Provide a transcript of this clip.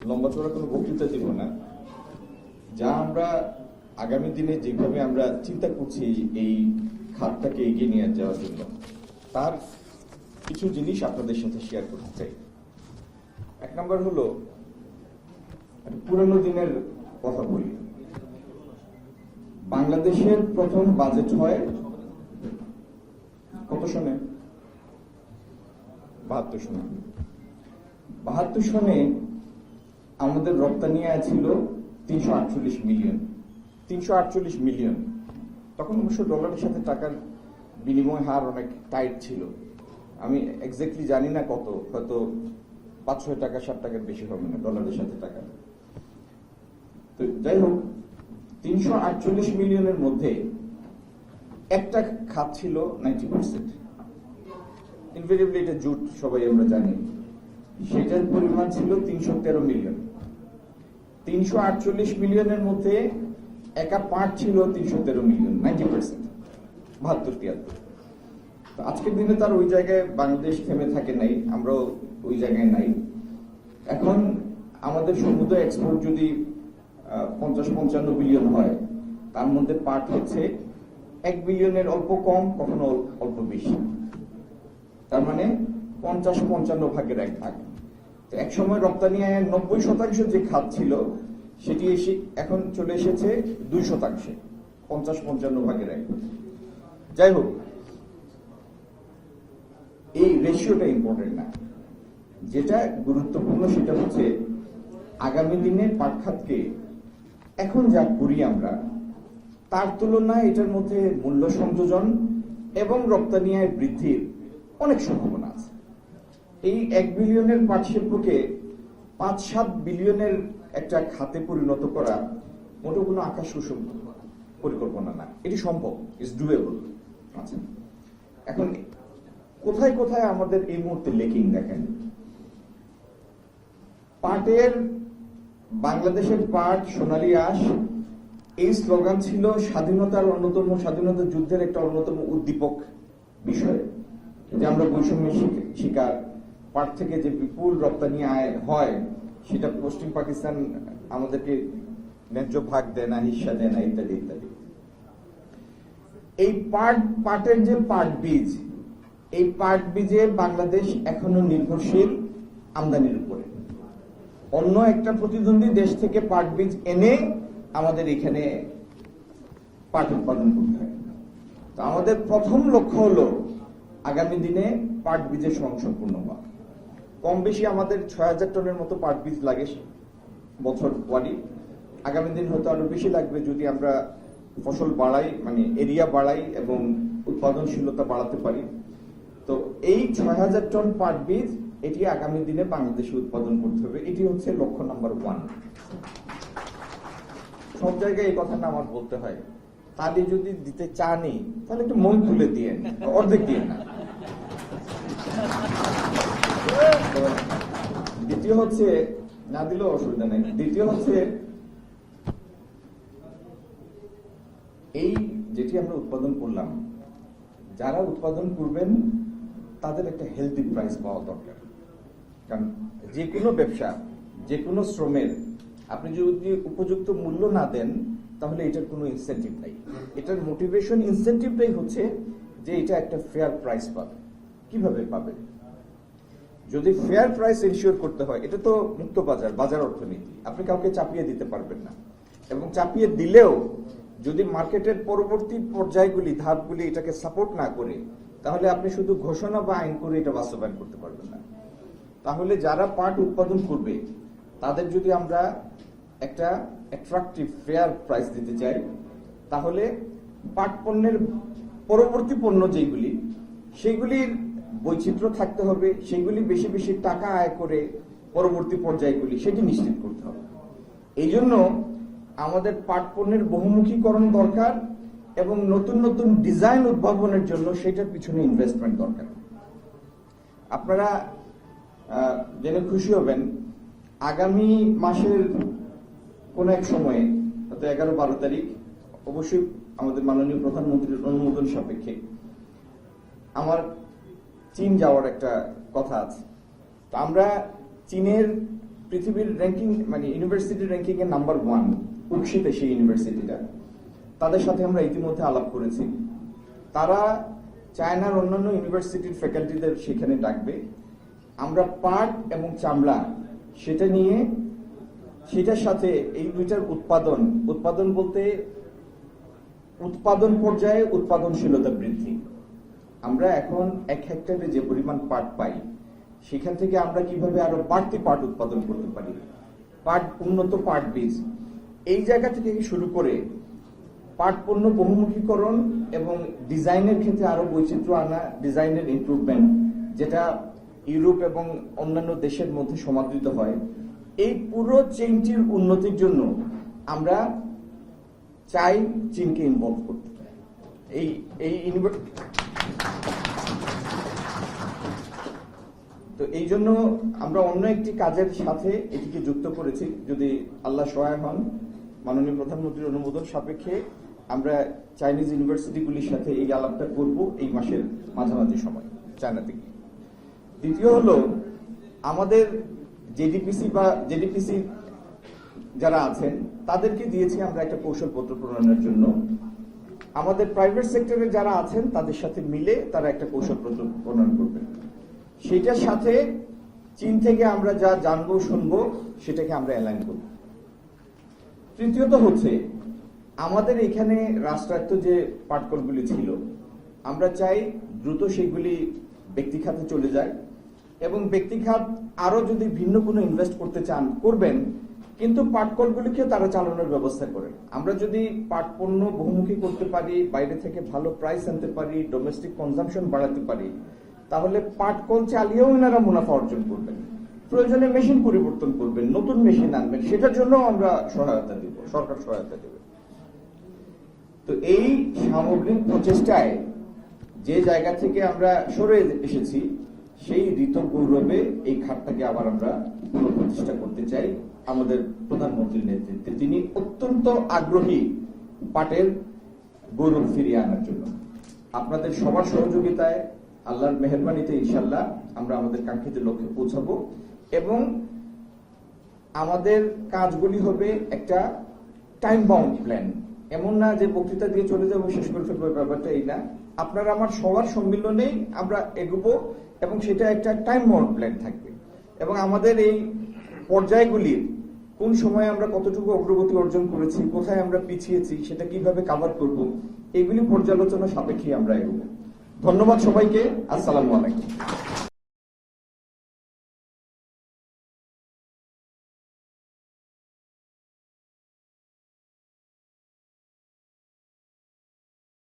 লম্বা চড়া কোনো বক্তৃতা দিব না। যা আমরা আগামী দিনে যেভাবে আমরা চিন্তা করছি এই খাতটাকে এগিয়ে নিয়ে যাওয়ার জন্য, তার কিছু জিনিস আপনাদের সাথে শেয়ার করতে চাই। এক নম্বর হলো, পুরনো দিনের কথা বলি। বাংলাদেশের প্রথম বাজেট হয় কত সনে? 72 সনে। 72 সনে আমাদের রপ্তানি আয় ছিল 348 মিলিয়ন। 348 মিলিয়ন। তখন অবশ্য ডলারের সাথে টাকার বিনিময় হার অনেক টাইট ছিল। আমি এক্স্যাক্টলি জানি না কত, হয়তো 5-6 টাকা 7 টাকার বেশি হবে না ডলারের সাথে টাকা। তো যাই হোক, 348 মিলিয়নের মধ্যে একটা খাত ছিল 90%। ইনভেরিয়েবলি এটা জুট, সবাই আমরা জানি। সেটার পরিমাণ ছিল 313 মিলিয়ন। 348 মিলিয়নের মধ্যে একা পাট ছিল 313 মিলিয়ন, 90%, 72-73। তো আজকের দিনে তার ওই জায়গায় বাংলাদেশ থেমে থাকে নাই, আমরাও ওই জায়গায় নাই। এখন আমাদের সমুদ্র এক্সপোর্ট যদি 50-55 বিলিয়ন হয়, তার মধ্যে পাট হচ্ছে 1 বিলিয়নের অল্প কম, কখনো অল্প বেশি। তার মানে 50-55 ভাগের 1 ভাগ। তো এক সময় রপ্তানি আয়ের 90% যে খাত ছিল, সেটি এখন চলে এসেছে 2%, 50-55 ভাগের 1 ভাগ। যাই হোক, এই রেশিওটা ইম্পর্টেন্ট না। যেটা গুরুত্বপূর্ণ সেটা হচ্ছে আগামী দিনে পাট খাতকে এখন যা করি আমরা, তার তুলনায় এটার মধ্যে মূল্য সংযোজন এবং রপ্তানি আয় বৃদ্ধির অনেক সম্ভাবনা আছে। এই 1 বিলিয়নের পাট শিল্পকে 5-7 বিলিয়নের একটা খাতে পরিণত করা মোটেও কোনো আকাশ কুসুম পরিকল্পনা না, এটি সম্ভব, ইটস ডুয়েবল। আচ্ছা, এখন কোথায় কোথায় আমাদের এই মুহূর্তে লেকিং দেখেন। পাটের, বাংলাদেশের পাট সোনালী আঁশ, এই স্লোগান ছিল স্বাধীনতার অন্যতম, স্বাধীনতা যুদ্ধের একটা অন্যতম উদ্দীপক বিষয়, যে আমরা বৈষম্যের শিকার, পাট থেকে যে বিপুল রপ্তানি আয় হয় সেটা পশ্চিম পাকিস্তান আমাদেরকে ন্যায্য ভাগ দেয় না, হিস্সা দেয় না, ইত্যাদি ইত্যাদি। এই পাটের যে পাট বীজ, এই পাট বীজে বাংলাদেশ এখনো নির্ভরশীল আমদানির উপরে। অন্য একটা প্রতিদ্বন্দ্বী দেশ থেকে পাট বীজ এনে আমাদের এখানে পাট উৎপাদন করতে হয়। তো আমাদের প্রথম লক্ষ্য হলো আগামী দিনে পাট বীজের স্বয়ংসম্পূর্ণ হওয়া। কম বেশি আমাদের 6000 টনের মতো পাট বীজ লাগে বছর ওয়ারি। আগামী দিন হয়তো আরো বেশি লাগবে যদি আমরা ফসল বাড়াই, মানে এরিয়া বাড়াই এবং উৎপাদনশীলতা বাড়াতে পারি। তো এই 6000 টন পাট বীজ, এটি আগামী দিনে বাংলাদেশে উৎপাদন করতে হবে। এটি হচ্ছে লক্ষ্য নাম্বার 1। সব জায়গায় এই কথাটা আমার বলতে হয়। তাহলে যদি দিতে চানি তাহলে একটু মন খুলে দিয়ে, অর্ধেক দিয়ে না। দ্বিতীয় হচ্ছে, না দিলেও অসুবিধা নেই। দ্বিতীয় হচ্ছে, এই যেটি আমরা উৎপাদন করলাম, যারা উৎপাদন করবেন তাদের একটা হেলদি প্রাইস পাওয়া দরকার। কারণ যে কোনো ব্যবসা, যে কোনো শ্রমের আপনি যদি উপযুক্ত মূল্য না দেন, তাহলে এটার কোনো ইনসেন্টিভ নাই। এটার মোটিভেশন, ইনসেন্টিভটাই হচ্ছে যে এটা একটা ফেয়ার প্রাইস পাবে। কিভাবে পাবে? যদি ফেয়ার প্রাইস এনশিওর করতে হয়, এটা তো মুক্ত বাজার, বাজার অর্থনীতি, আপনি কাউকে চাপিয়ে দিতে পারবেন না। এবং চাপিয়ে দিলেও যদি মার্কেটের পরবর্তী পর্যায়গুলি, ধাপগুলি এটাকে সাপোর্ট না করে, তাহলে আপনি শুধু ঘোষণা বা আইন করে এটা বাস্তবায়ন করতে পারবেন না। তাহলে যারা পাট উৎপাদন করবে তাদের যদি আমরা একটা অ্যাট্রাকটিভ ফেয়ার প্রাইস দিতে চাই, তাহলে পাট পণ্যের পরবর্তী পণ্য যেগুলি, সেগুলির বৈচিত্র্য থাকতে হবে, সেগুলি বেশি বেশি টাকা আয় করে পরবর্তী পর্যায়গুলি সেটি নিশ্চিত করতে হবে। এই জন্য আমাদের পাট পণ্যের বহুমুখীকরণ দরকার এবং নতুন নতুন ডিজাইন উদ্ভাবনের জন্য সেটার পিছনে ইনভেস্টমেন্ট দরকার। আপনারা জেনে খুশি হবেন, আগামী মাসের কোন এক সময়ে, হয়তো 11-12 তারিখ, অবশ্যই আমাদের মাননীয় প্রধানমন্ত্রীর অনুমোদন সাপেক্ষে আমার চীন যাওয়ার একটা কথা আছে। তো আমরা চীনের পৃথিবীর র্যাঙ্কিং মানে ইউনিভার্সিটি র্যাঙ্কিং এর নাম্বার 1 উৎসিতে সেই ইউনিভার্সিটিটা, তাদের সাথে আমরা ইতিমধ্যে আলাপ করেছি। তারা চায়নার অন্যান্য ইউনিভার্সিটির ফ্যাকাল্টিদের সেখানে ডাকবে। আমরা পাট এবং চামড়া সেটা নিয়ে সেটার সাথে এই দুইটার উৎপাদন বলতে উৎপাদন পর্যায়ে উৎপাদনশীলতা বৃদ্ধি। আমরা এখন 1 হেক্টরে যে পরিমাণ পাট পাই সেখান থেকে আমরা কিভাবে আরো বাড়তি পাট উৎপাদন করতে পারি, উন্নত পাট বীজ, এই জায়গা থেকে শুরু করে পাট পণ্য বহুমুখীকরণ এবং ডিজাইনের ক্ষেত্রে আরো বৈচিত্র্য আনা, ডিজাইনের ইমপ্রুভমেন্ট যেটা ইউরোপ এবং অন্যান্য দেশের মধ্যে সমাদৃত হয়, এই পুরো চেইনটির উন্নতির জন্য আমরা চাই চীনকে ইনভলভ করতে। তো এই জন্য আমরা অন্য একটি কাজের সাথে এটিকে যুক্ত করেছি। যদি আল্লাহ সহায় হন, মাননীয় প্রধানমন্ত্রীর অনুমোদন সাপেক্ষে আমরা চাইনিজ ইউনিভার্সিটিগুলির সাথে এই আলাপটা করব এই মাসের মাঝামাঝি সময় চায়না থেকে। দ্বিতীয় হলো আমাদের জেডিপিসি যারা আছেন তাদেরকে দিয়েছি আমরা একটা কৌশলপত্র প্রণয়নের জন্য। আমাদের প্রাইভেট সেক্টরে যারা আছেন তাদের সাথে মিলে তারা একটা কৌশলপত্র প্রণয়ন করবেন। সেটার সাথে চীন থেকে আমরা যা জানবো শুনবো সেটাকে আমরা অ্যালাইন করব। তৃতীয়ত হচ্ছে আমাদের এখানে রাষ্ট্রায়ত্ত যে পাটকলগুলি ছিল আমরা চাই দ্রুত সেগুলি ব্যক্তিখাতে চলে যায় এবং ব্যক্তিখাত আরো যদি ভিন্ন কোনো ইনভেস্ট করতে চান করবেন, কিন্তু পাটকলগুলিকে তারা চালানোর ব্যবস্থা করে। আমরা যদি পাট পণ্য বহুমুখী করতে পারি, বাইরে থেকে ভালো প্রাইস আনতে পারি, ডোমেস্টিক কনজাম্পশন বাড়াতে পারি, তাহলে পাটকল চালিয়েও এনারা মুনাফা অর্জন করবেন। প্রয়োজনে মেশিন পরিবর্তন করবেন, নতুন মেশিন আনবেন, সেটার জন্য আমরা সহায়তা দিব, সরকার সহায়তা দেবে। তো এই সামগ্রিক প্রচেষ্টায় যে জায়গা থেকে আমরা সরে এসেছি সেই ঋত গৌরবে এই খাতটাকে আবার আমরা পুনঃপ্রতিষ্ঠা করতে চাই আমাদের প্রধানমন্ত্রীর নেতৃত্বে। তিনি অত্যন্ত আগ্রহী পাটের গৌরব ফিরিয়ে আনার জন্য। আপনাদের সবার সহযোগিতায়, আল্লাহর মেহেরবানিতে ইনশাল্লাহ আমরা আমাদের কাঙ্ক্ষিত লক্ষ্যে পৌঁছাবো এবং আমাদের কাজগুলি হবে একটা টাইম বাউন্ড প্ল্যান। এমন না যে বক্তৃতা দিয়ে চলে যাবো, শেষ করে ফেলবো, ব্যাপারটা এই না। আপনারা আমার সবার সম্মিলনেই আমরা এগোবো এবং সেটা একটা টাইম বাউন্ড প্ল্যান থাকবে এবং আমাদের এই পর্যায়গুলির কোন সময়ে আমরা কতটুকু অগ্রগতি অর্জন করেছি, কোথায় আমরা পিছিয়েছি, সেটা কিভাবে কভার করব, এগুলি পর্যালোচনা সাপেক্ষে আমরা এগোবো। ধন্যবাদ সবাইকে। আসসালামু আলাইকুম।